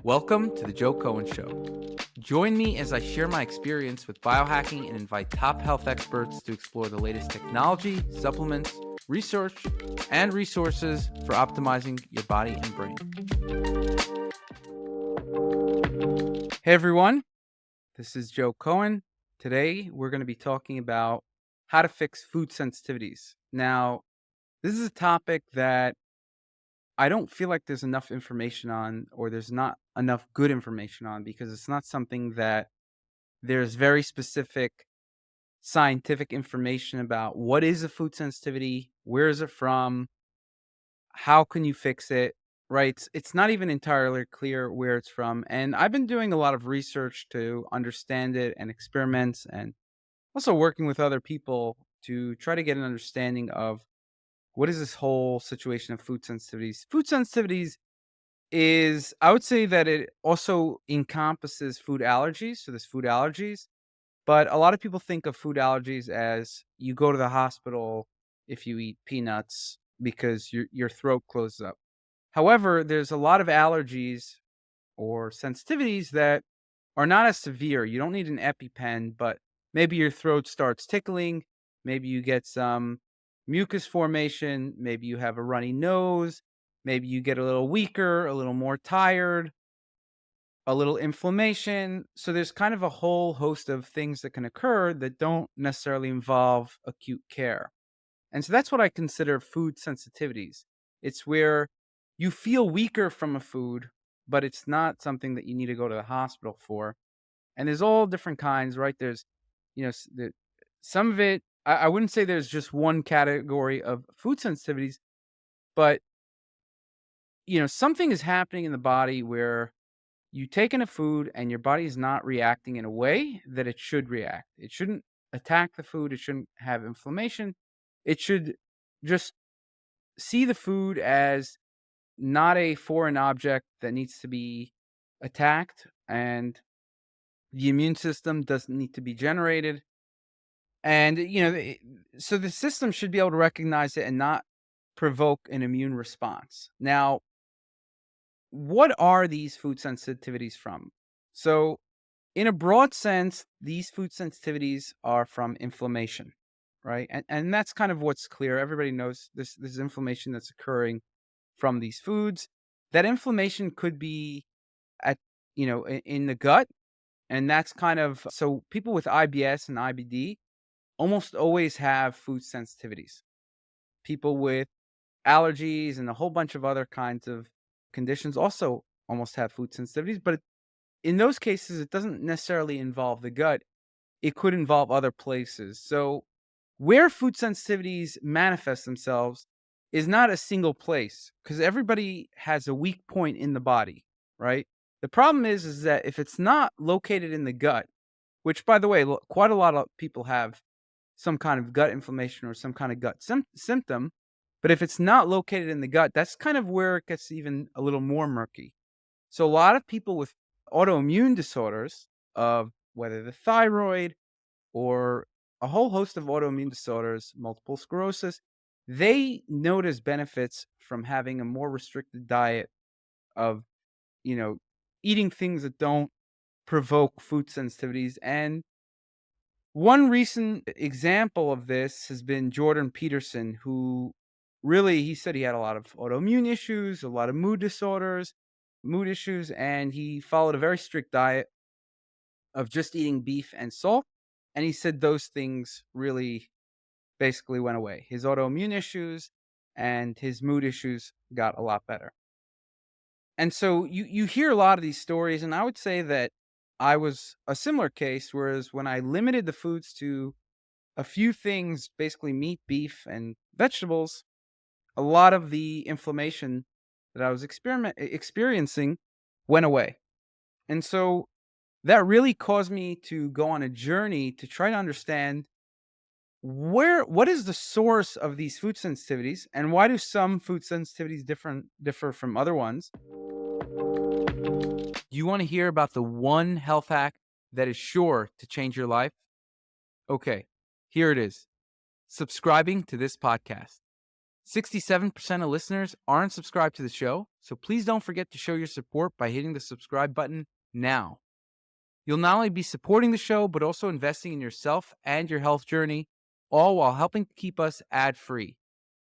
Welcome to the Joe Cohen Show. Join me as I share my experience with biohacking and invite top health experts to explore the latest technology, supplements, research, and resources for optimizing your body and brain. Hey everyone, this is Joe Cohen. Today we're going to be talking about how to fix food sensitivities. Now, this is a topic that I don't feel like there's enough information on, or there's not enough good information on, because it's not something that there's very specific scientific information about. What is a food sensitivity? Where is it from? How can you fix it? Right? It's not even entirely clear where it's from. And I've been doing a lot of research to understand it and experiments, and also working with other people to try to get an understanding of what is this whole situation of food sensitivities. Food sensitivities I would say that it also encompasses food allergies. So there's food allergies, but a lot of people think of food allergies as you go to the hospital if you eat peanuts because your throat closes up. However, there's a lot of allergies or sensitivities that are not as severe. You don't need an EpiPen, but maybe your throat starts tickling. Maybe you get some mucus formation. Maybe you have a runny nose. Maybe you get a little weaker, a little more tired, a little inflammation. So there's kind of a whole host of things that can occur that don't necessarily involve acute care. And so that's what I consider food sensitivities. It's where you feel weaker from a food, but it's not something that you need to go to the hospital for. And there's all different kinds, right? There's, some of it, I wouldn't say there's just one category of food sensitivities, but, something is happening in the body where you take in a food and your body is not reacting in a way that it should react. It shouldn't attack the food. It shouldn't have inflammation. It should just see the food as not a foreign object that needs to be attacked, and the immune system doesn't need to be generated. And, so the system should be able to recognize it and not provoke an immune response. Now, what are these food sensitivities from? So, in a broad sense, these food sensitivities are from inflammation, right? And that's kind of what's clear. Everybody knows this is inflammation that's occurring from these foods. That inflammation could be at, in the gut. And that's kind of, so people with IBS and IBD almost always have food sensitivities. People with allergies and a whole bunch of other kinds of conditions also almost have food sensitivities. But in those cases, it doesn't necessarily involve the gut. It could involve other places. So where food sensitivities manifest themselves is not a single place, because everybody has a weak point in the body, right? The problem is that if it's not located in the gut, which, by the way, quite a lot of people have some kind of gut inflammation or some kind of gut symptom, but if it's not located in the gut, that's kind of where it gets even a little more murky. So a lot of people with autoimmune disorders, of whether the thyroid or a whole host of autoimmune disorders, multiple sclerosis, they notice benefits from having a more restricted diet of, eating things that don't provoke food sensitivities. And one recent example of this has been Jordan Peterson, who really, he said he had a lot of autoimmune issues, a lot of mood issues, and he followed a very strict diet of just eating beef and salt. And he said those things really basically went away. His autoimmune issues and his mood issues got a lot better. And so you hear a lot of these stories, and I would say that I was a similar case, whereas when I limited the foods to a few things, basically meat, beef, and vegetables, a lot of the inflammation that I was experiencing went away. And so that really caused me to go on a journey to try to understand what is the source of these food sensitivities, and why do some food sensitivities differ from other ones. You want to hear about the one health hack that is sure to change your life? Okay, here it is. Subscribing to this podcast. 67% of listeners aren't subscribed to the show, so please don't forget to show your support by hitting the subscribe button now. You'll not only be supporting the show, but also investing in yourself and your health journey, all while helping to keep us ad-free.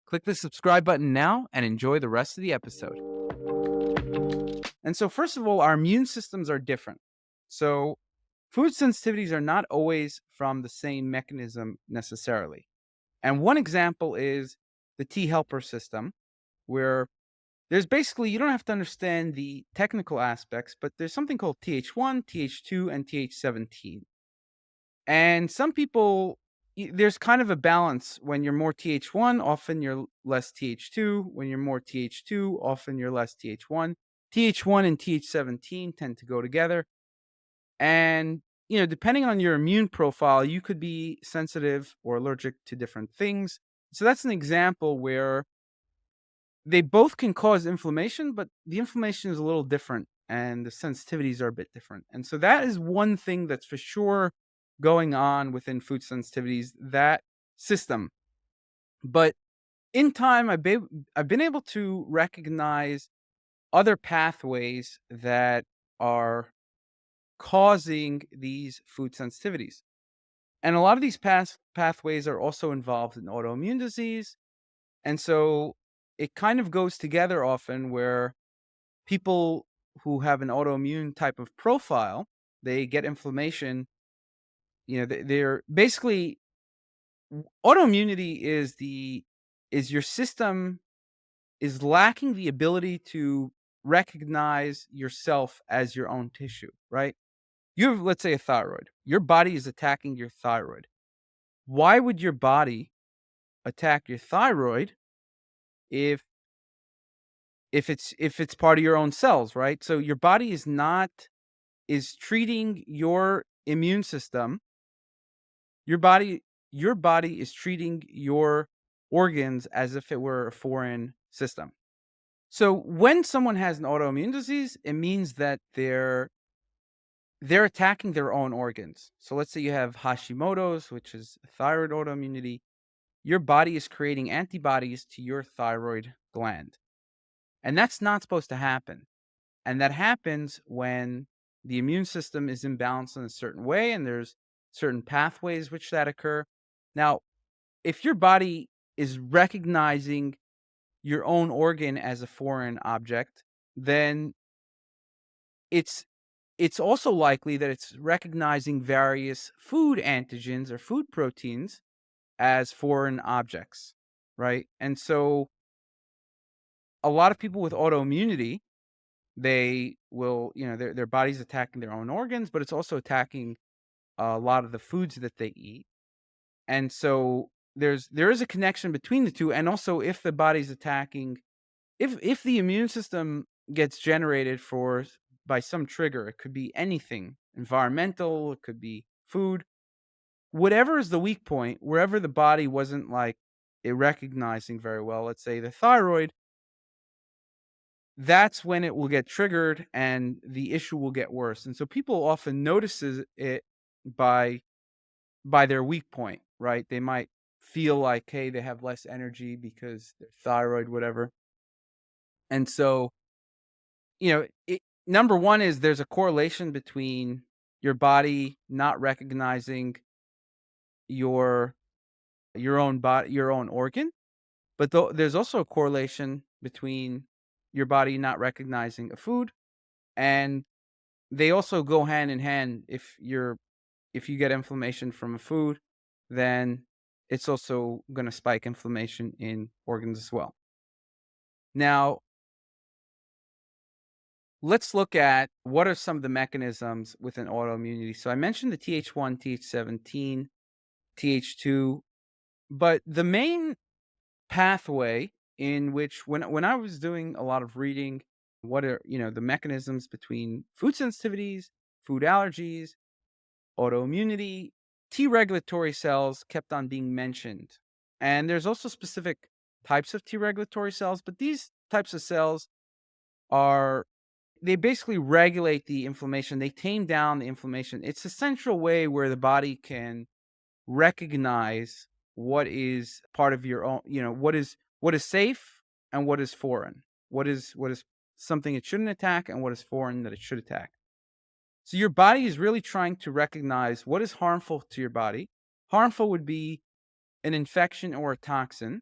Click the subscribe button now and enjoy the rest of the episode. And so, first of all, our immune systems are different. So, food sensitivities are not always from the same mechanism necessarily. And one example is the T helper system, where there's basically, you don't have to understand the technical aspects, but there's something called Th1, Th2, and Th17. And some people, there's kind of a balance. When you're more Th1, often you're less Th2. When you're more Th2, often you're less Th1. Th1 and Th17 tend to go together. And, depending on your immune profile, you could be sensitive or allergic to different things. So that's an example where they both can cause inflammation, but the inflammation is a little different and the sensitivities are a bit different. And so that is one thing that's for sure going on within food sensitivities, that system. But in time, I've been able to recognize other pathways that are causing these food sensitivities. And a lot of these pathways are also involved in autoimmune disease. And so it kind of goes together often where people who have an autoimmune type of profile, they get inflammation. They're basically, autoimmunity is your system is lacking the ability to recognize yourself as your own tissue, right? You have, let's say, a thyroid. Your body is attacking your thyroid. Why would your body attack your thyroid if it's part of your own cells, right? So your body is treating your immune system. Your body is treating your organs as if it were a foreign system. So when someone has an autoimmune disease, it means that they're attacking their own organs. So let's say you have Hashimoto's, which is thyroid autoimmunity. Your body is creating antibodies to your thyroid gland. And that's not supposed to happen. And that happens when the immune system is imbalanced in a certain way, and there's certain pathways which that occur. Now, if your body is recognizing your own organ as a foreign object, then it's it's also likely that it's recognizing various food antigens or food proteins as foreign objects, right? And so a lot of people with autoimmunity, they will, their body's attacking their own organs, but it's also attacking a lot of the foods that they eat. And so there is a connection between the two. And also, if the body's attacking, if the immune system gets generated by some trigger, it could be anything, environmental, it could be food, whatever is the weak point, wherever the body wasn't like it recognizing very well, let's say the thyroid, that's when it will get triggered and the issue will get worse. And so people often notices it by their weak point, right? They might feel like, hey, they have less energy because their thyroid, whatever. And so, number one is there's a correlation between your body not recognizing your your own organ, but there's also a correlation between your body not recognizing a food, and they also go hand in hand. If you get inflammation from a food, then it's also going to spike inflammation in organs as well. Now, let's look at what are some of the mechanisms within autoimmunity. So I mentioned the Th1, Th17, Th2, but the main pathway in which, when I was doing a lot of reading, what are, the mechanisms between food sensitivities, food allergies, autoimmunity, T regulatory cells kept on being mentioned. And there's also specific types of T regulatory cells, but these types of cells they basically regulate the inflammation. They tame down the inflammation. It's a central way where the body can recognize what is part of your own, what is what is safe and what is foreign, what is something it shouldn't attack and what is foreign that it should attack. So your body is really trying to recognize what is harmful to your body. Harmful would be an infection or a toxin,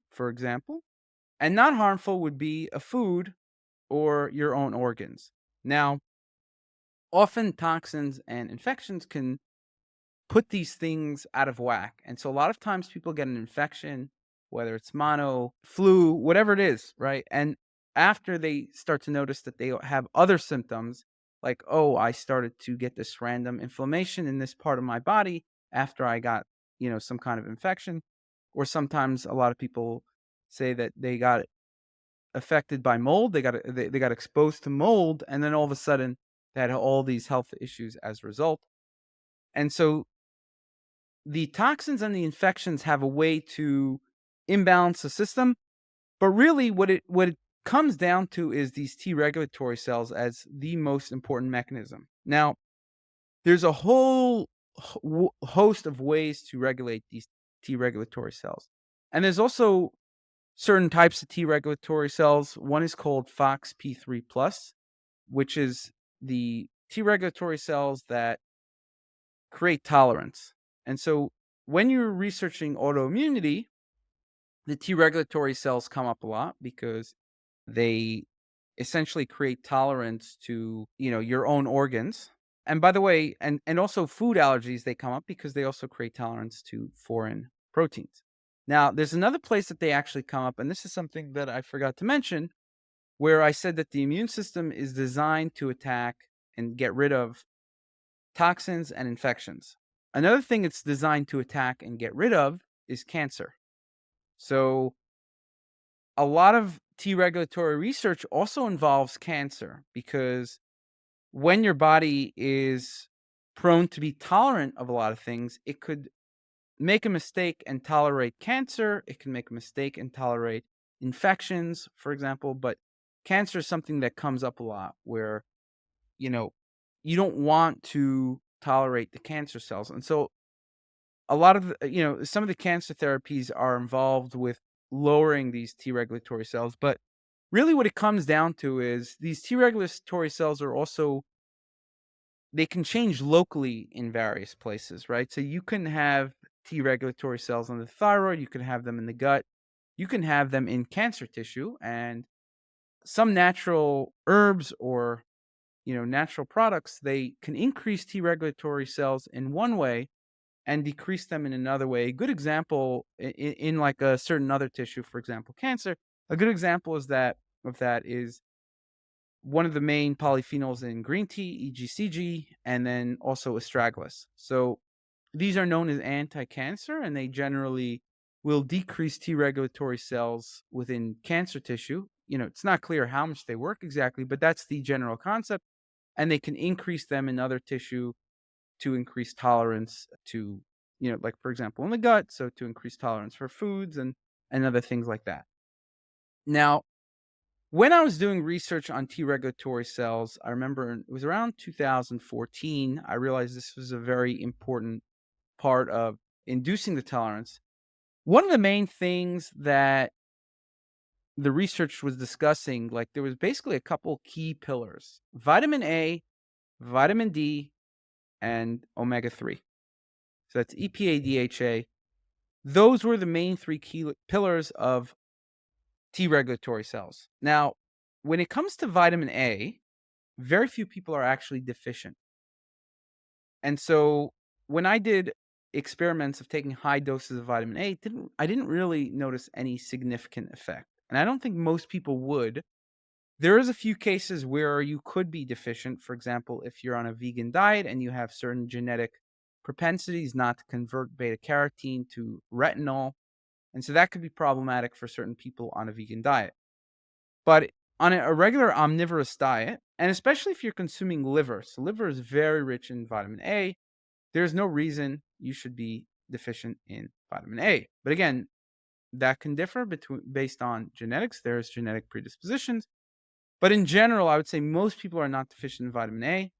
for example, and not harmful would be a food or your own organs. Now, often toxins and infections can put these things out of whack. And so a lot of times people get an infection, whether it's mono, flu, whatever it is, right? And after they start to notice that they have other symptoms, like, oh, I started to get this random inflammation in this part of my body after I got, some kind of infection. Or sometimes a lot of people say that they got affected by mold, they got exposed to mold, and then all of a sudden they had all these health issues as a result. And so the toxins and the infections have a way to imbalance the system, but really what it comes down to is these T regulatory cells as the most important mechanism. Now, there's a whole host of ways to regulate these T regulatory cells. And there's also certain types of T regulatory cells. One is called FOXP3 plus, which is the T regulatory cells that create tolerance. And so when you're researching autoimmunity, the T regulatory cells come up a lot because they essentially create tolerance to, your own organs. And by the way, and also food allergies, they come up because they also create tolerance to foreign proteins. Now, there's another place that they actually come up, and this is something that I forgot to mention, where I said that the immune system is designed to attack and get rid of toxins and infections. Another thing it's designed to attack and get rid of is cancer. So a lot of T regulatory research also involves cancer because when your body is prone to be tolerant of a lot of things, it could make a mistake and tolerate cancer. It can make a mistake and tolerate infections, for example. But cancer is something that comes up a lot where, you know, you don't want to tolerate the cancer cells. And so a lot of some of the cancer therapies are involved with lowering these T regulatory cells, but really what it comes down to is these T regulatory cells are also they can change locally in various places, right? So you can have T regulatory cells on the thyroid, you can have them in the gut, you can have them in cancer tissue, and some natural herbs or natural products, they can increase T regulatory cells in one way and decrease them in another way. A good example in like a certain other tissue, for example, cancer, a good example of that is one of the main polyphenols in green tea, EGCG, and then also astragalus. So these are known as anti-cancer, and they generally will decrease T regulatory cells within cancer tissue. It's not clear how much they work exactly, but that's the general concept. And they can increase them in other tissue to increase tolerance to, like for example, in the gut, so to increase tolerance for foods and other things like that. Now, when I was doing research on T regulatory cells, I remember it was around 2014, I realized this was a very important part of inducing the tolerance. One of the main things that the research was discussing, like there was basically a couple key pillars: vitamin A, vitamin D, and omega 3. So that's EPA, DHA. Those were the main three key pillars of T regulatory cells. Now, when it comes to vitamin A, very few people are actually deficient. And so when I did experiments of taking high doses of vitamin A, I didn't really notice any significant effect. And I don't think most people would. There is a few cases where you could be deficient. For example, if you're on a vegan diet and you have certain genetic propensities not to convert beta carotene to retinol. And so that could be problematic for certain people on a vegan diet. But on a regular omnivorous diet, and especially if you're consuming liver, so liver is very rich in vitamin A, there's no reason you should be deficient in vitamin A. But again, that can differ based on genetics. There's genetic predispositions. But in general, I would say most people are not deficient in vitamin A,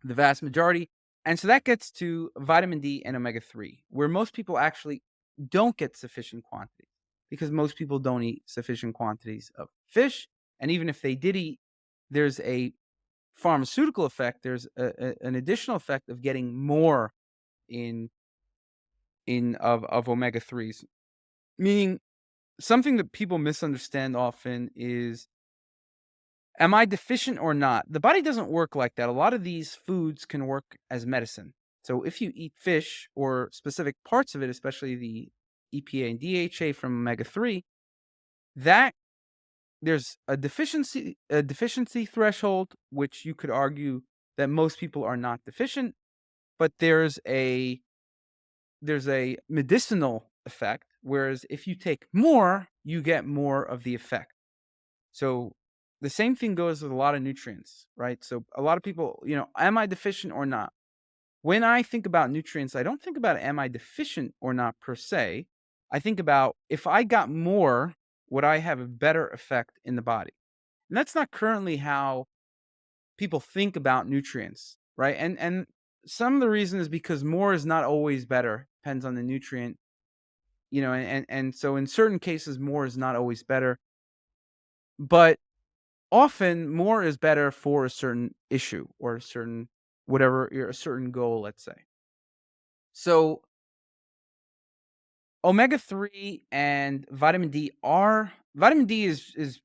the vast majority. And so that gets to vitamin D and omega 3, where most people actually don't get sufficient quantity. because most people don't eat sufficient quantities of fish. And even if they did eat, there's a pharmaceutical effect. There's an additional effect of getting more in of omega 3s. Meaning, something that people misunderstand often is, am I deficient or not? The body doesn't work like that. A lot of these foods can work as medicine. So if you eat fish or specific parts of it, especially the EPA and DHA from omega 3, that there's a deficiency threshold, which you could argue that most people are not deficient, but there's a medicinal effect, whereas if you take more, you get more of the effect. So the same thing goes with a lot of nutrients, right? So a lot of people, am I deficient or not? When I think about nutrients, I don't think about am I deficient or not per se. I think about, if I got more, would I have a better effect in the body? And that's not currently how people think about nutrients, right? And some of the reason is because more is not always better. Depends on the nutrient, and so in certain cases more is not always better. But often more is better for a certain issue or a certain whatever, a certain goal, let's say. So omega 3 and vitamin D is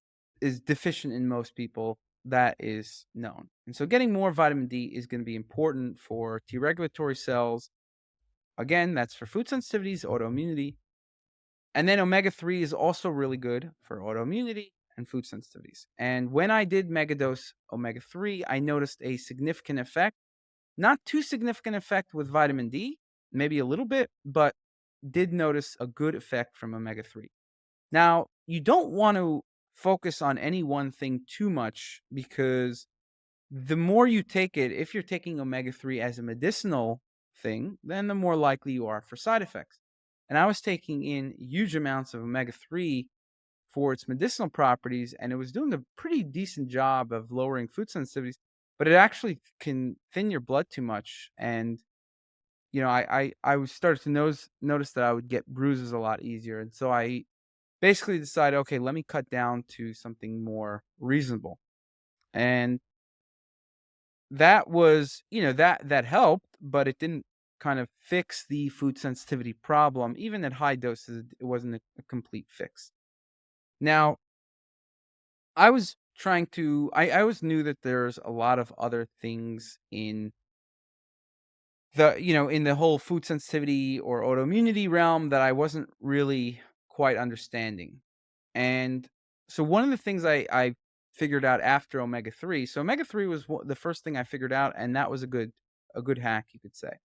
deficient in most people. That is known. And so getting more vitamin D is going to be important for T regulatory cells. Again, that's for food sensitivities, autoimmunity. And then omega 3 is also really good for autoimmunity and food sensitivities. And when I did megadose omega 3, I noticed a significant effect. Not too significant effect with vitamin D, maybe a little bit, but did notice a good effect from omega 3. Now, you don't want to focus on any one thing too much, because the more you take it, if you're taking omega 3 as a medicinal thing, then the more likely you are for side effects. And I was taking in huge amounts of omega 3 for its medicinal properties, and it was doing a pretty decent job of lowering food sensitivities, but it actually can thin your blood too much. And I was started to notice that I would get bruises a lot easier, and so I basically decided, okay, let me cut down to something more reasonable. And that was, that helped, but it didn't kind of fix the food sensitivity problem. Even at high doses, it wasn't a complete fix. Now, I always knew that there's a lot of other things in in the whole food sensitivity or autoimmunity realm that I wasn't really quite understanding. And so one of the things I figured out after omega 3, so omega 3 was the first thing I figured out, and that was a good hack, you could say.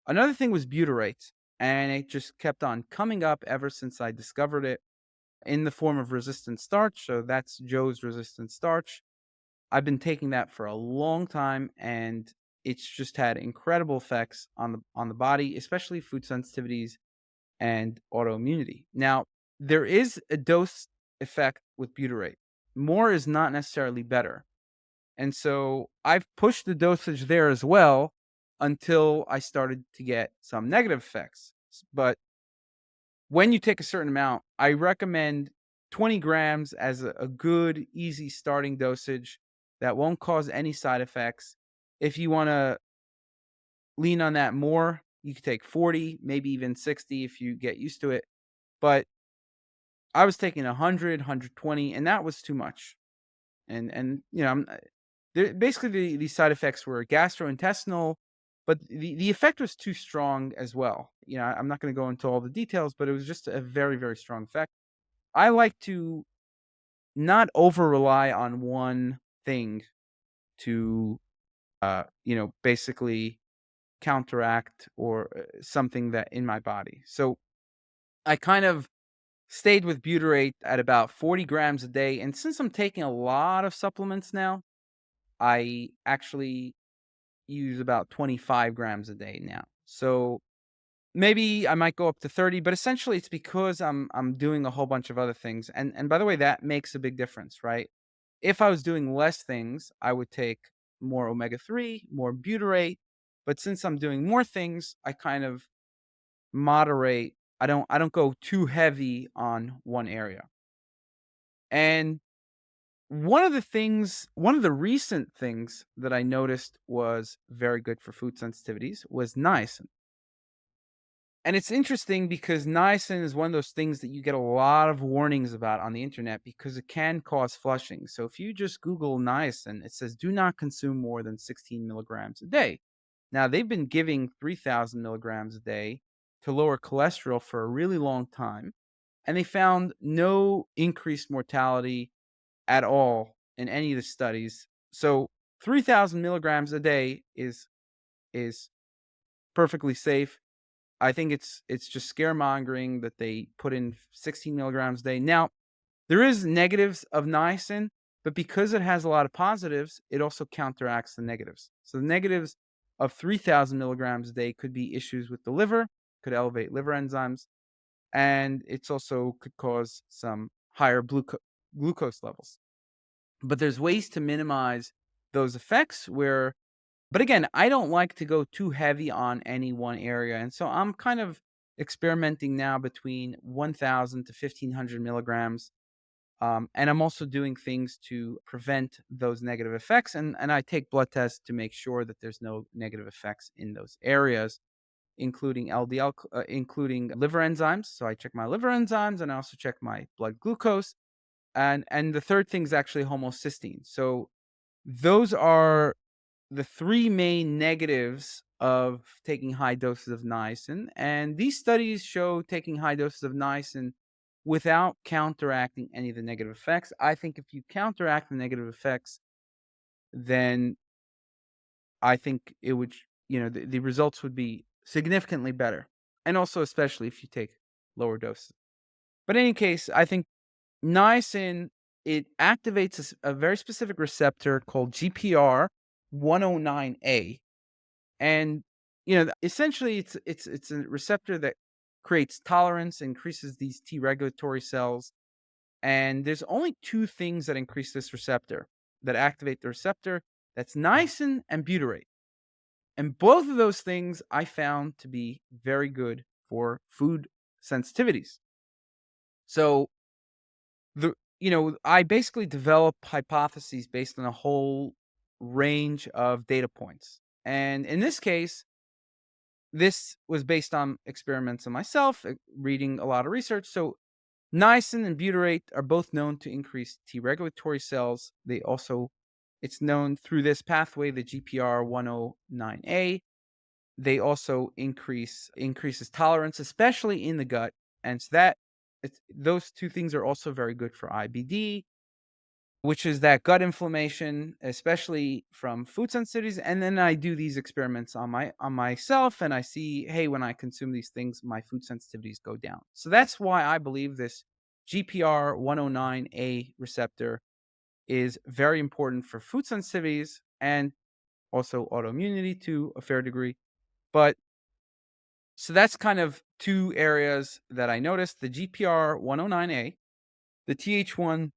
Another thing was butyrate, and it just kept on coming up ever since I discovered it in the form of resistant starch. So that's Joe's resistant starch. I've been taking that for a long time, and it's just had incredible effects on the body, especially food sensitivities and autoimmunity. Now, there is a dose effect with butyrate. More is not necessarily better. And so I've pushed the dosage there as well until I started to get some negative effects. But when you take a certain amount, I recommend 20 grams as a good, easy starting dosage that won't cause any side effects. If you want to lean on that more, you could take 40, maybe even 60 if you get used to it. But I was taking 100, 120, and that was too much. And basically the side effects were gastrointestinal, but the effect was too strong as well. I'm not going to go into all the details, but it was just a very, very strong effect. I like to not over rely on one thing to, basically counteract or something that in my body. So I kind of stayed with butyrate at about 40 grams a day. And since I'm taking a lot of supplements now, I actually use about 25 grams a day now. So maybe I might go up to 30, but essentially it's because I'm doing a whole bunch of other things. And by the way, that makes a big difference, right? If I was doing less things, I would take more omega 3, more butyrate. But since I'm doing more things, I kind of moderate I don't go too heavy on one area. And one of the recent things that I noticed was very good for food sensitivities was niacin. And it's interesting because niacin is one of those things that you get a lot of warnings about on the internet because it can cause flushing. So if you just Google niacin, it says do not consume more than 16 milligrams a day. Now, they've been giving 3,000 milligrams a day to lower cholesterol for a really long time, and they found no increased mortality at all in any of the studies. So 3,000 milligrams a day is perfectly safe. I think it's just scaremongering that they put in 16 milligrams a day. Now, there is negatives of niacin, but because it has a lot of positives, it also counteracts the negatives. So the negatives of 3,000 milligrams a day could be issues with the liver, could elevate liver enzymes, and it's also could cause some higher glucose levels. But there's ways to minimize those effects where but again, I don't like to go too heavy on any one area, and so I'm kind of experimenting now between 1,000 to 1,500 milligrams, and I'm also doing things to prevent those negative effects, and I take blood tests to make sure that there's no negative effects in those areas, including LDL, including liver enzymes. So I check my liver enzymes, and I also check my blood glucose, and the third thing is actually homocysteine. So those are the three main negatives of taking high doses of niacin, and these studies show taking high doses of niacin without counteracting any of the negative effects. I think if you counteract the negative effects, then I think it would, the results would be significantly better, and also especially if you take lower doses. But in any case, I think niacin, it activates a very specific receptor called GPR 109A. And, essentially it's a receptor that creates tolerance, increases these T regulatory cells, and there's only two things that increase this receptor, that activate the receptor. That's niacin and butyrate. And both of those things I found to be very good for food sensitivities. So I basically develop hypotheses based on a whole range of data points. And in this case, this was based on experiments on myself, reading a lot of research. So niacin and butyrate are both known to increase T regulatory cells. It's known through this pathway, the GPR 109A. They also increases tolerance, especially in the gut, and so those two things are also very good for IBD, which is that gut inflammation, especially from food sensitivities. And then I do these experiments on myself, and I see, hey, when I consume these things, my food sensitivities go down. So that's why I believe this GPR 109A receptor is very important for food sensitivities and also autoimmunity to a fair degree. But so that's kind of two areas that I noticed: the GPR 109A, the TH1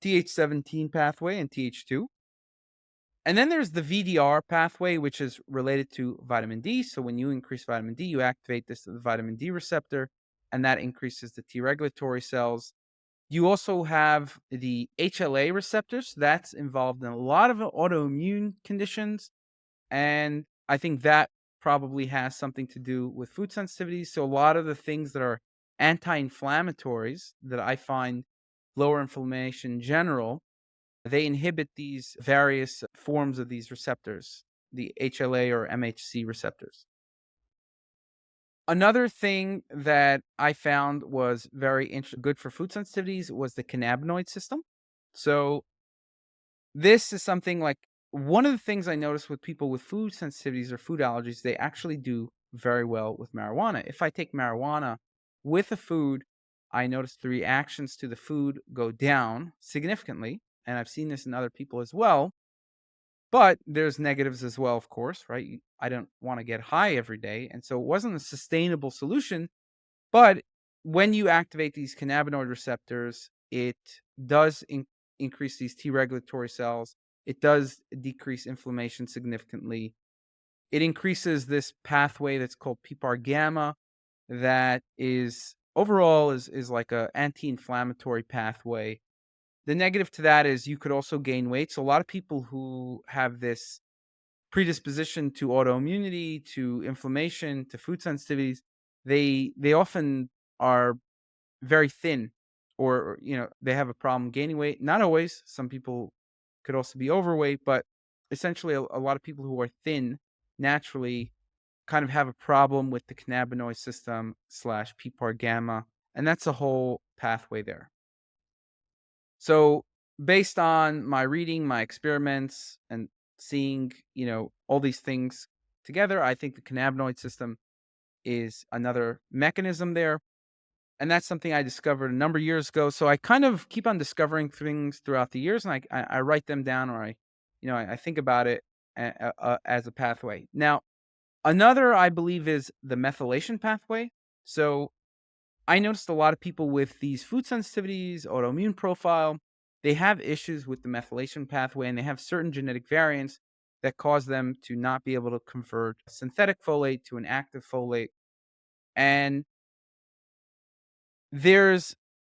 TH17 pathway, and TH2. And then there's the VDR pathway, which is related to vitamin D. So when you increase vitamin D, you activate this vitamin D receptor, and that increases the T regulatory cells. You also have the HLA receptors. That's involved in a lot of autoimmune conditions. And I think that probably has something to do with food sensitivities. So a lot of the things that are anti-inflammatories that I find lower inflammation in general, they inhibit these various forms of these receptors, the HLA or MHC receptors. Another thing that I found was very good for food sensitivities was the cannabinoid system. So this is something like one of the things I noticed with people with food sensitivities or food allergies, they actually do very well with marijuana. If I take marijuana with a food, I notice the reactions to the food go down significantly. And I've seen this in other people as well. But there's negatives as well, of course, right? I don't want to get high every day. And so it wasn't a sustainable solution. But when you activate these cannabinoid receptors, it does increase these T regulatory cells. It does decrease inflammation significantly. It increases this pathway that's called PPAR gamma, that is overall is like a anti-inflammatory pathway. The negative to that is you could also gain weight. So a lot of people who have this predisposition to autoimmunity, to inflammation, to food sensitivities, they often are very thin, or they have a problem gaining weight. Not always. Some people could also be overweight, but essentially a lot of people who are thin naturally kind of have a problem with the cannabinoid system slash PPAR gamma, and that's a whole pathway there. So based on my reading, my experiments, and seeing, all these things together, I think the cannabinoid system is another mechanism there. And that's something I discovered a number of years ago. So I kind of keep on discovering things throughout the years, and I write them down, or I think about it as a pathway. Now, another I believe is the methylation pathway. So I noticed a lot of people with these food sensitivities, autoimmune profile, they have issues with the methylation pathway, and they have certain genetic variants that cause them to not be able to convert synthetic folate to an active folate. And there's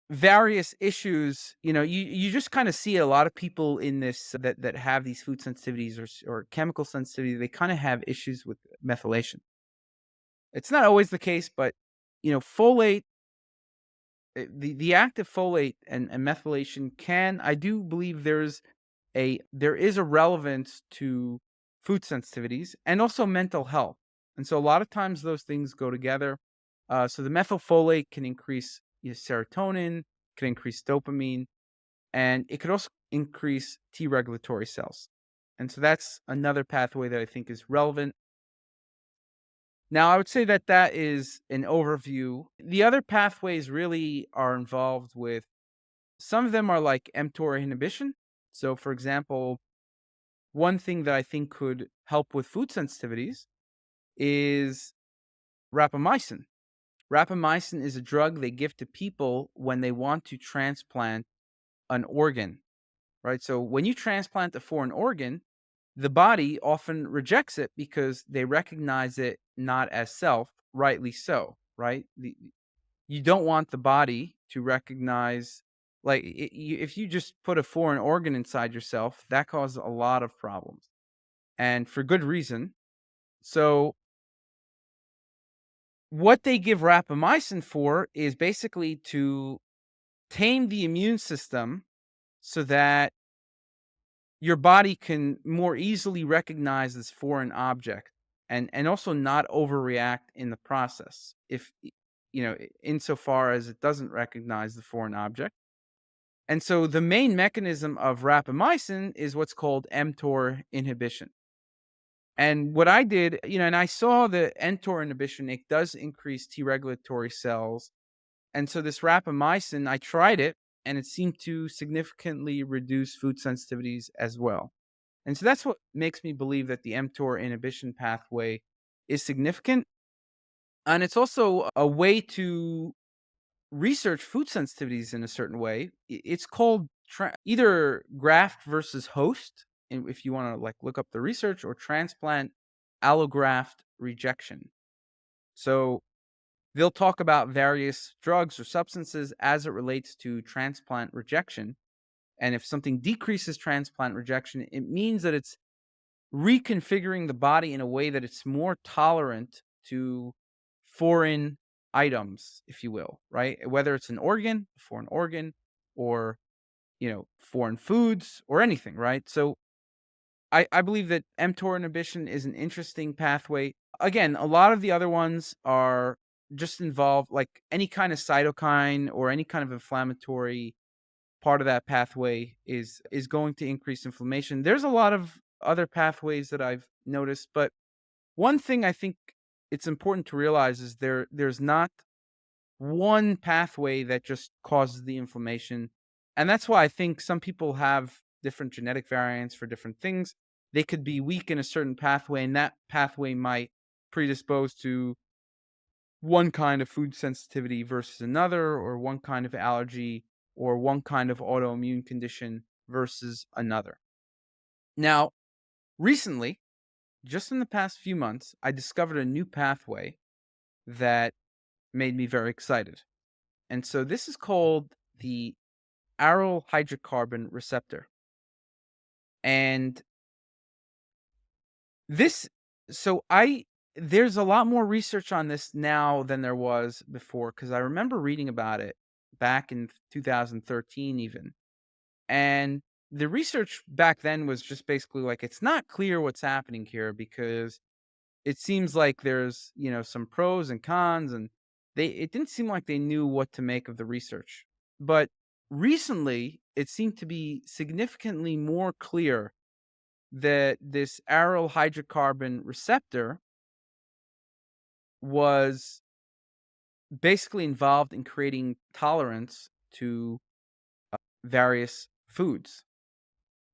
various issues, you just kind of see a lot of people in this that have these food sensitivities or chemical sensitivity. They kind of have issues with methylation. It's not always the case, but folate, the active folate and methylation can, I do believe there is a relevance to food sensitivities and also mental health. And so a lot of times those things go together. So the methylfolate can increase serotonin, can increase dopamine, and it could also increase T regulatory cells. And so that's another pathway that I think is relevant. Now, I would say that that is an overview. The other pathways really are involved with, some of them are like mTOR inhibition. So, for example, one thing that I think could help with food sensitivities is rapamycin. Rapamycin is a drug they give to people when they want to transplant an organ, right? So when you transplant a foreign organ, the body often rejects it because they recognize it not as self, rightly so, right? You don't want the body to recognize, like, if you just put a foreign organ inside yourself, that causes a lot of problems, and for good reason. So what they give rapamycin for is basically to tame the immune system so that your body can more easily recognize this foreign object, and also not overreact in the process, if insofar as it doesn't recognize the foreign object. And so the main mechanism of rapamycin is what's called mTOR inhibition. And what I did, and I saw the mTOR inhibition, it does increase T regulatory cells. And so this rapamycin, I tried it, and it seemed to significantly reduce food sensitivities as well. And so that's what makes me believe that the mTOR inhibition pathway is significant. And it's also a way to research food sensitivities in a certain way. It's called either graft versus host, if you want to like look up the research, or transplant allograft rejection. So they'll talk about various drugs or substances as it relates to transplant rejection. And if something decreases transplant rejection, it means that it's reconfiguring the body in a way that it's more tolerant to foreign items, if you will, right? Whether it's an organ, a foreign organ, or foreign foods or anything, right? So I believe that mTOR inhibition is an interesting pathway. Again, a lot of the other ones are just involved, like any kind of cytokine or any kind of inflammatory part of that pathway is going to increase inflammation. There's a lot of other pathways that I've noticed, but one thing I think it's important to realize is there's not one pathway that just causes the inflammation. And that's why I think some people have different genetic variants for different things. They could be weak in a certain pathway, and that pathway might predispose to one kind of food sensitivity versus another, or one kind of allergy, or one kind of autoimmune condition versus another. Now, recently, just in the past few months, I discovered a new pathway that made me very excited. And so this is called the aryl hydrocarbon receptor. And this so I there's a lot more research on this now than there was before, because I remember reading about it back in 2013 even. And the research back then was just basically like, it's not clear what's happening here, because it seems like there's, some pros and cons, and it didn't seem like they knew what to make of the research. But recently, it seemed to be significantly more clear that this aryl hydrocarbon receptor was basically involved in creating tolerance to various foods.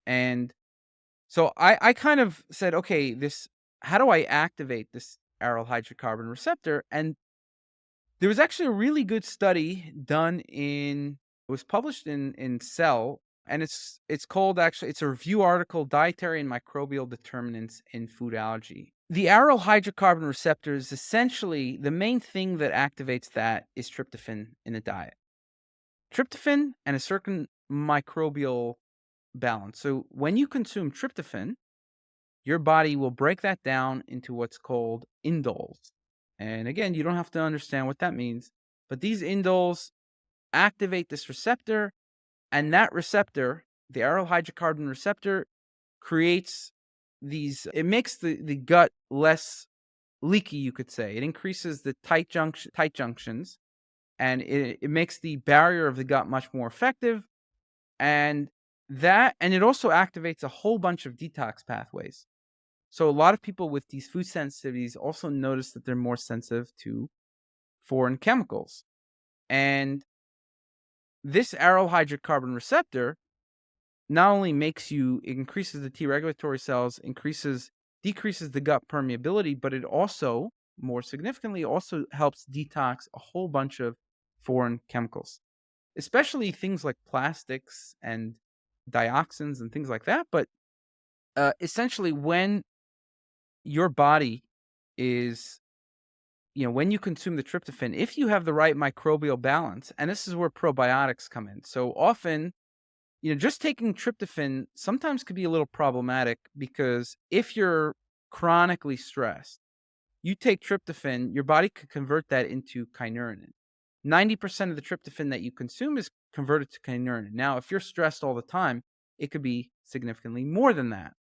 And so I kind of said, okay, how do I activate this aryl hydrocarbon receptor? And there was actually a really good study done it was published in Cell, and it's called, actually, it's a review article, Dietary and Microbial Determinants in Food Allergy. The aryl hydrocarbon receptor is essentially the main thing that activates that is tryptophan in the diet. Tryptophan and a certain microbial balance. So when you consume tryptophan, your body will break that down into what's called indoles. And again, you don't have to understand what that means, but these indoles activate this receptor, and that receptor, the aryl hydrocarbon receptor, creates it makes the gut less leaky, you could say. It increases the tight junctions, and it makes the barrier of the gut much more effective. And it also activates a whole bunch of detox pathways. So a lot of people with these food sensitivities also notice that they're more sensitive to foreign chemicals. And this aryl hydrocarbon receptor not only increases the T regulatory cells, decreases the gut permeability, but it also, more significantly, also helps detox a whole bunch of foreign chemicals, especially things like plastics and dioxins and things like that. But essentially, when your body is, when you consume the tryptophan, if you have the right microbial balance, and this is where probiotics come in. So often, just taking tryptophan sometimes could be a little problematic, because if you're chronically stressed, you take tryptophan, your body could convert that into kynurenine. 90% of the tryptophan that you consume is converted to kynurenine. Now, if you're stressed all the time, it could be significantly more than that.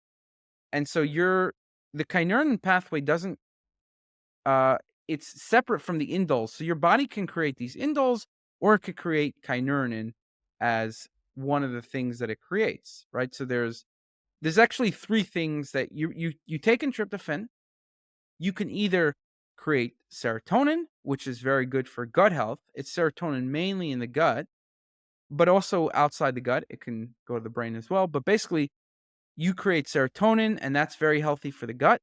And so the kynurenine pathway doesn't it's separate from the indoles. So your body can create these indoles, or it could create kynurenine as one of the things that it creates, right? So there's actually three things that you take in tryptophan. You can either create serotonin, which is very good for gut health. It's serotonin mainly in the gut, but also outside the gut. It can go to the brain as well. But basically, you create serotonin, and that's very healthy for the gut.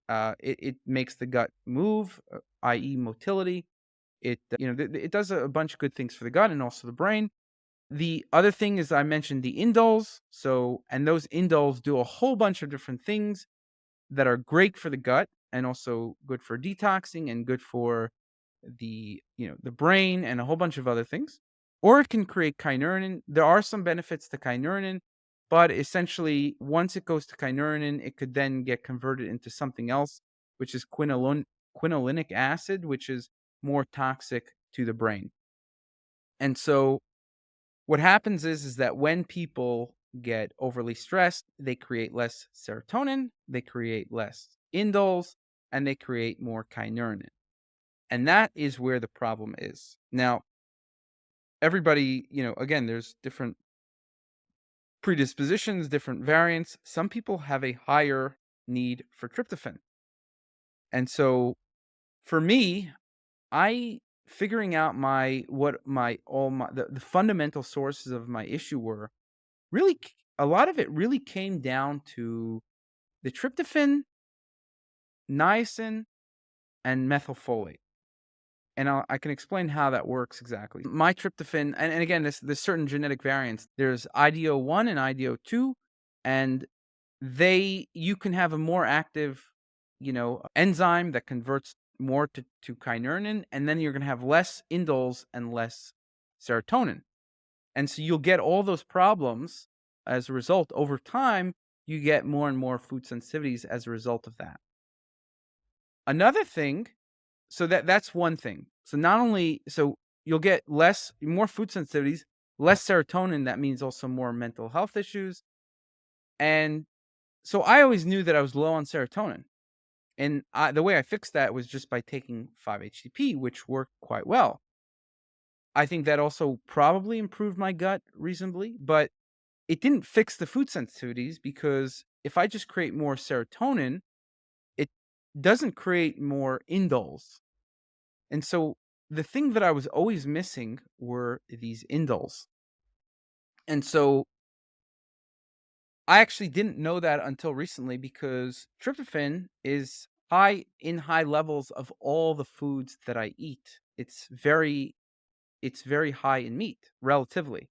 It makes the gut move, i.e., motility. It does a bunch of good things for the gut and also the brain. The other thing is, I mentioned the indoles. And those indoles do a whole bunch of different things that are great for the gut, and also good for detoxing, and good for the brain, and a whole bunch of other things. Or it can create kynurenine. There are some benefits to kynurenine, but essentially, once it goes to kynurenine, it could then get converted into something else, which is quinolinic acid, which is more toxic to the brain. And so what happens is that when people get overly stressed, they create less serotonin, they create less indoles, and they create more kynurenine. And that is where the problem is. Now, everybody, again, there's different predispositions, different variants. Some people have a higher need for tryptophan. And so for me, figuring out the fundamental sources of my issue were really, a lot of it really came down to the tryptophan, niacin, and methylfolate. And I can explain how that works exactly. My tryptophan, and again, there's certain genetic variants. There's IDO1 and IDO2, and you can have a more active, enzyme that converts more to kynurenine, and then you're gonna have less indoles and less serotonin. And so you'll get all those problems as a result. Over time, you get more and more food sensitivities as a result of that. Another thing, so that's one thing. So not only you'll get more food sensitivities, less serotonin, that means also more mental health issues. And so I always knew that I was low on serotonin. And the way I fixed that was just by taking 5-HTP, which worked quite well. I think that also probably improved my gut reasonably, but it didn't fix the food sensitivities because if I just create more serotonin, it doesn't create more indoles. And so the thing that I was always missing were these indoles. And so I actually didn't know that until recently because tryptophan is high levels of all the foods that I eat. It's very high in meat relatively.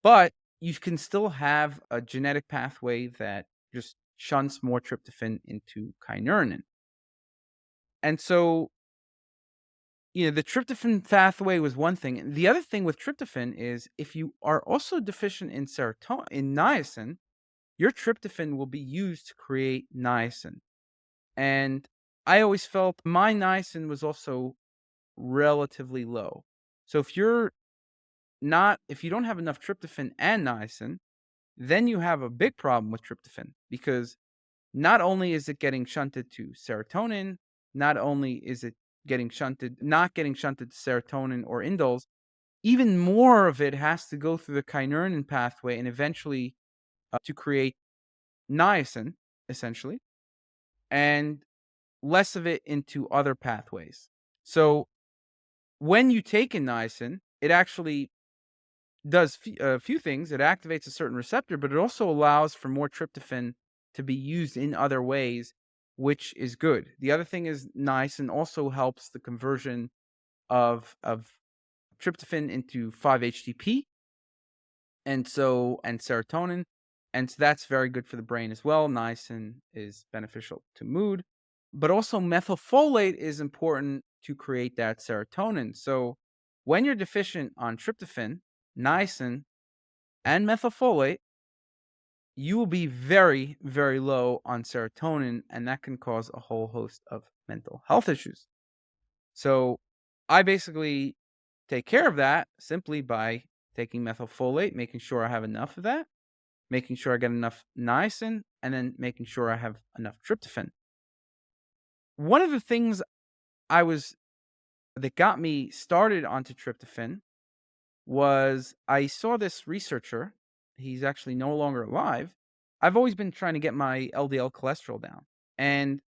But you can still have a genetic pathway that just shunts more tryptophan into kynurenine. And so, the tryptophan pathway was one thing. The other thing with tryptophan is if you are also deficient in niacin, your tryptophan will be used to create niacin. And I always felt my niacin was also relatively low. So if you don't have enough tryptophan and niacin, then you have a big problem with tryptophan because not only is it getting shunted to serotonin, not only is it not getting shunted to serotonin or indoles, even more of it has to go through the kynurenine pathway and eventually to create niacin, essentially, and less of it into other pathways. So when you take in niacin, it actually does a few things. It activates a certain receptor, but it also allows for more tryptophan to be used in other ways, which is good. The other thing is niacin also helps the conversion of tryptophan into 5-HTP and serotonin. And so that's very good for the brain as well. Niacin is beneficial to mood, but also methylfolate is important to create that serotonin. So when you're deficient on tryptophan, niacin, and methylfolate, you will be very, very low on serotonin, and that can cause a whole host of mental health issues. So I basically take care of that simply by taking methylfolate, making sure I have enough of that, making sure I get enough niacin, and then making sure I have enough tryptophan. One of the things that got me started onto tryptophan was I saw this researcher. He's actually no longer alive. I've always been trying to get my LDL cholesterol down. And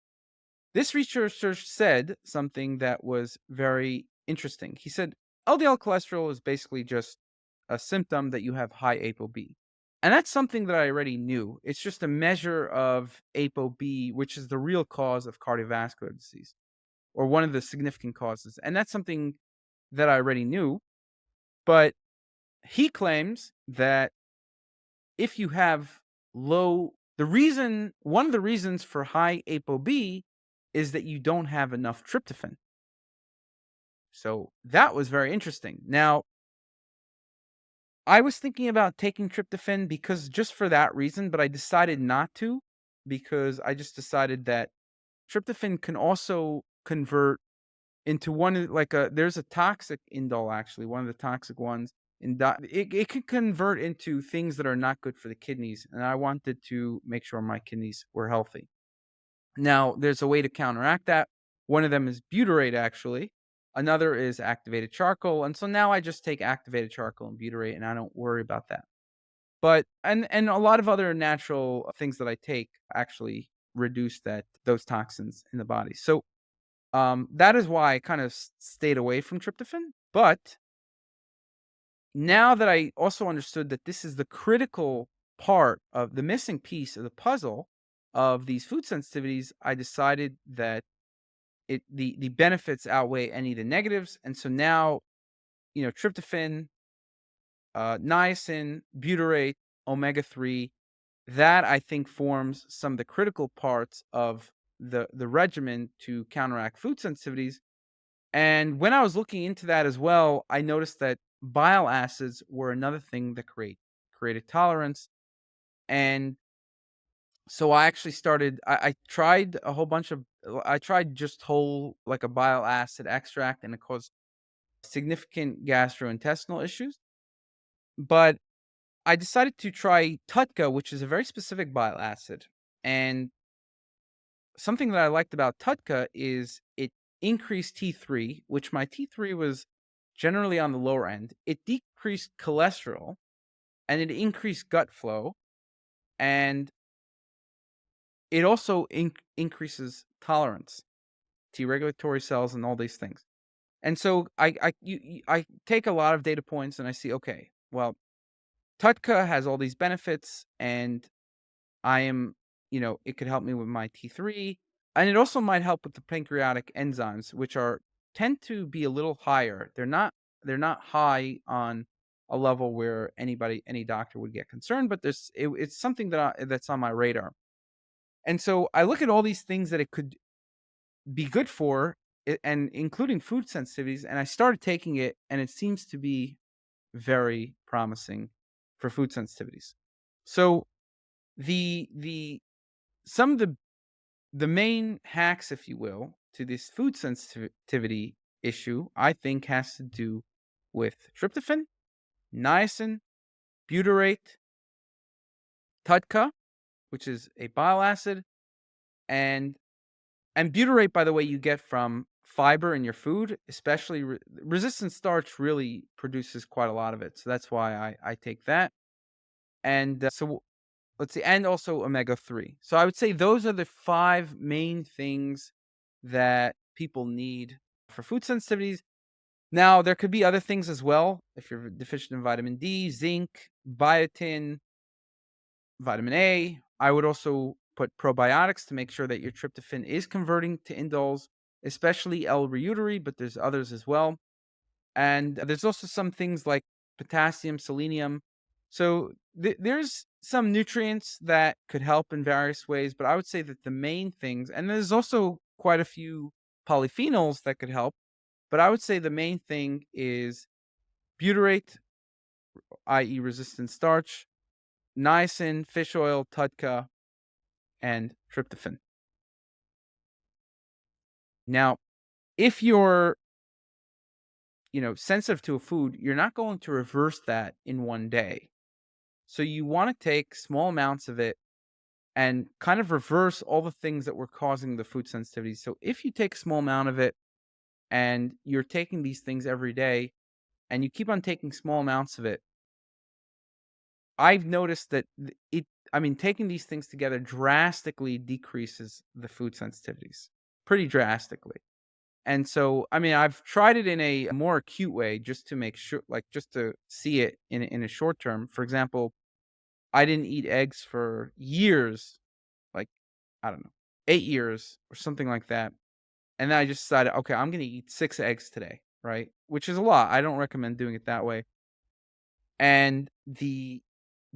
this researcher said something that was very interesting. He said LDL cholesterol is basically just a symptom that you have high ApoB. And that's something that I already knew. It's just a measure of ApoB, which is the real cause of cardiovascular disease or one of the significant causes. And that's something that I already knew. But he claims that if you have one of the reasons for high ApoB is that you don't have enough tryptophan. So that was very interesting. Now, I was thinking about taking tryptophan because just for that reason, but I decided not to because I just decided that tryptophan can also convert into there's a toxic indole actually, one of the toxic ones. It can convert into things that are not good for the kidneys, and I wanted to make sure my kidneys were healthy. Now, there's a way to counteract that. One of them is butyrate, actually. Another is activated charcoal, and so now I just take activated charcoal and butyrate, and I don't worry about that. But and a lot of other natural things that I take actually reduce those toxins in the body. So that is why I kind of stayed away from tryptophan. But now that I also understood that this is the critical part of the missing piece of the puzzle of these food sensitivities, I decided that the benefits outweigh any of the negatives. And so now, tryptophan, niacin, butyrate, omega-3, that I think forms some of the critical parts of the regimen to counteract food sensitivities. And when I was looking into that as well, I noticed that bile acids were another thing that created tolerance. And so I actually started I tried a whole bunch of I tried just whole like a bile acid extract, and it caused significant gastrointestinal issues. But I decided to try Tutka, which is a very specific bile acid. And something that I liked about Tutka is it increased T3, which my T3 was generally on the lower end. It decreased cholesterol and it increased gut flow, and it also increases tolerance, T regulatory cells, and all these things. And so I take a lot of data points and I see, okay, well, Tutka has all these benefits, and I am, it could help me with my T3, and it also might help with the pancreatic enzymes, which are tend to be a little higher. They're not high on a level where any doctor would get concerned, but it's something that's on my radar. And so I look at all these things that it could be good for, and including food sensitivities, and I started taking it, and it seems to be very promising for food sensitivities. So the some of the main hacks, if you will, to this food sensitivity issue, I think has to do with tryptophan, niacin, butyrate, TUDCA, which is a bile acid, and butyrate, by the way, you get from fiber in your food, especially resistant starch really produces quite a lot of it. So that's why I take that. And so let's see, and also omega-3. So I would say those are the 5 main things that people need for food sensitivities. Now, there could be other things as well. If you're deficient in vitamin D, zinc, biotin, vitamin A. I would also put probiotics to make sure that your tryptophan is converting to indoles, especially L-reuteri, but there's others as well. And there's also some things like potassium, selenium. So there's some nutrients that could help in various ways, but I would say that the main things, and there's also quite a few polyphenols that could help, but I would say the main thing is butyrate, i.e., resistant starch, niacin, fish oil, TUDCA, and tryptophan. Now, if you're sensitive to a food, you're not going to reverse that in one day. So you want to take small amounts of it and kind of reverse all the things that were causing the food sensitivity. So if you take a small amount of it and you're taking these things every day and you keep on taking small amounts of it, I've noticed that taking these things together drastically decreases the food sensitivities pretty drastically. And so, I've tried it in a more acute way just to make sure, like just to see it in a short term. For example, I didn't eat eggs for years, like, I don't know, 8 years or something like that. And then I just decided, okay, I'm going to eat 6 eggs today, right? Which is a lot. I don't recommend doing it that way. And the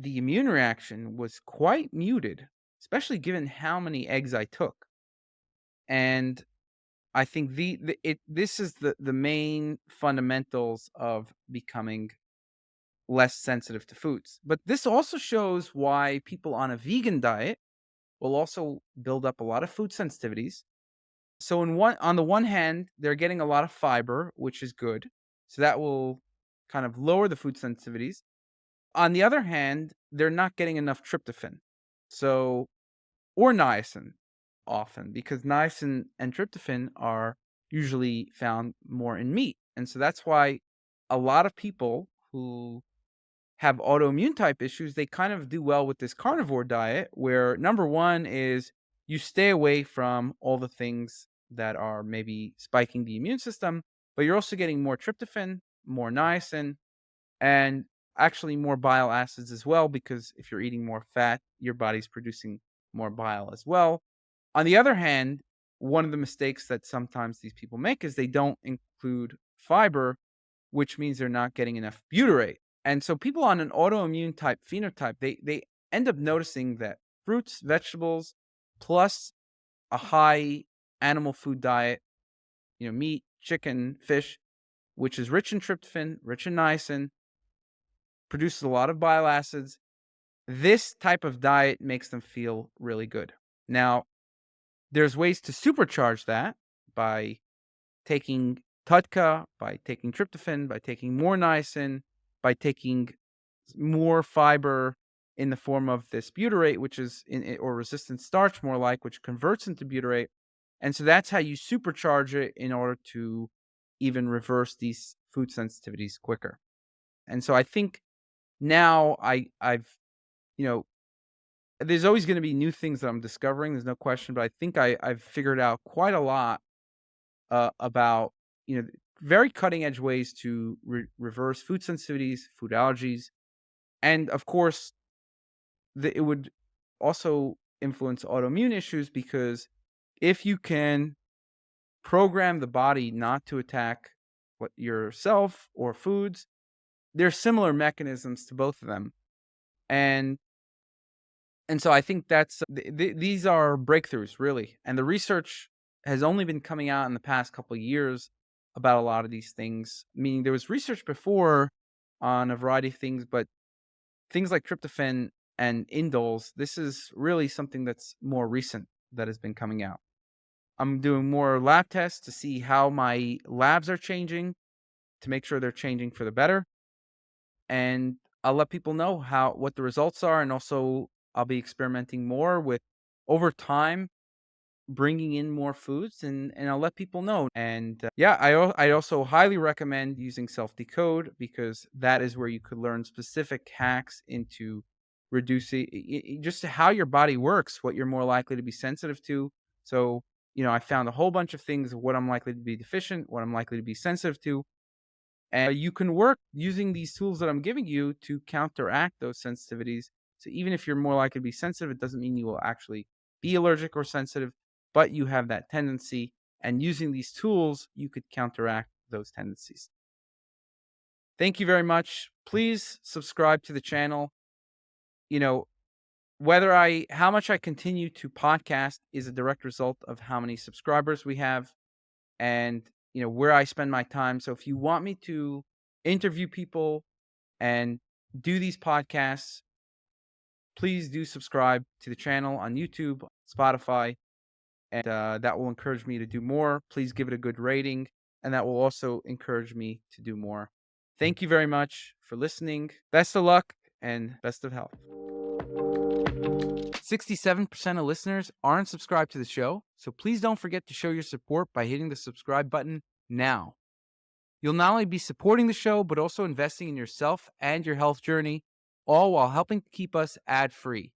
immune reaction was quite muted, especially given how many eggs I took. And I think this is the main fundamentals of becoming less sensitive to foods. But this also shows why people on a vegan diet will also build up a lot of food sensitivities. So on the one hand, they're getting a lot of fiber, which is good. So that will kind of lower the food sensitivities. On the other hand, they're not getting enough tryptophan. So or niacin often, because niacin and tryptophan are usually found more in meat. And so that's why a lot of people who have autoimmune type issues, they kind of do well with this carnivore diet where number one is you stay away from all the things that are maybe spiking the immune system, but you're also getting more tryptophan, more niacin, and actually more bile acids as well, because if you're eating more fat, your body's producing more bile as well. On the other hand, one of the mistakes that sometimes these people make is they don't include fiber, which means they're not getting enough butyrate. And so people on an autoimmune type phenotype, they end up noticing that fruits, vegetables, plus a high animal food diet, meat, chicken, fish, which is rich in tryptophan, rich in niacin, produces a lot of bile acids. This type of diet makes them feel really good. Now, there's ways to supercharge that by taking TUDCA, by taking tryptophan, by taking more niacin, by taking more fiber in the form of this butyrate, which is or resistant starch, more like, which converts into butyrate. And so that's how you supercharge it in order to even reverse these food sensitivities quicker. And so I think now I've, you know, there's always going to be new things that I'm discovering. There's no question, but I think I've figured out quite a lot about, very cutting edge ways to reverse food sensitivities, food allergies, and of course, it would also influence autoimmune issues, because if you can program the body not to attack what yourself or foods, there's similar mechanisms to both of them, and so I think that's these are breakthroughs, really, and the research has only been coming out in the past couple of years about a lot of these things. Meaning there was research before on a variety of things, but things like tryptophan and indoles, this is really something that's more recent that has been coming out. I'm doing more lab tests to see how my labs are changing, to make sure they're changing for the better. And I'll let people know what the results are, and also I'll be experimenting more with, over time, bringing in more foods, and I'll let people know. And yeah, I also highly recommend using SelfDecode, because that is where you could learn specific hacks into reducing just how your body works, what you're more likely to be sensitive to. So, I found a whole bunch of things of what I'm likely to be deficient, what I'm likely to be sensitive to. And you can work using these tools that I'm giving you to counteract those sensitivities. So even if you're more likely to be sensitive, it doesn't mean you will actually be allergic or sensitive, but you have that tendency. And using these tools, you could counteract those tendencies. Thank you very much. Please subscribe to the channel. You know, how much I continue to podcast is a direct result of how many subscribers we have, and where I spend my time. So if you want me to interview people and do these podcasts, please do subscribe to the channel on YouTube, Spotify, and that will encourage me to do more. Please give it a good rating, and that will also encourage me to do more. Thank you very much for listening. Best of luck and best of health. 67% of listeners aren't subscribed to the show, so please don't forget to show your support by hitting the subscribe button now. You'll not only be supporting the show, but also investing in yourself and your health journey, all while helping to keep us ad-free.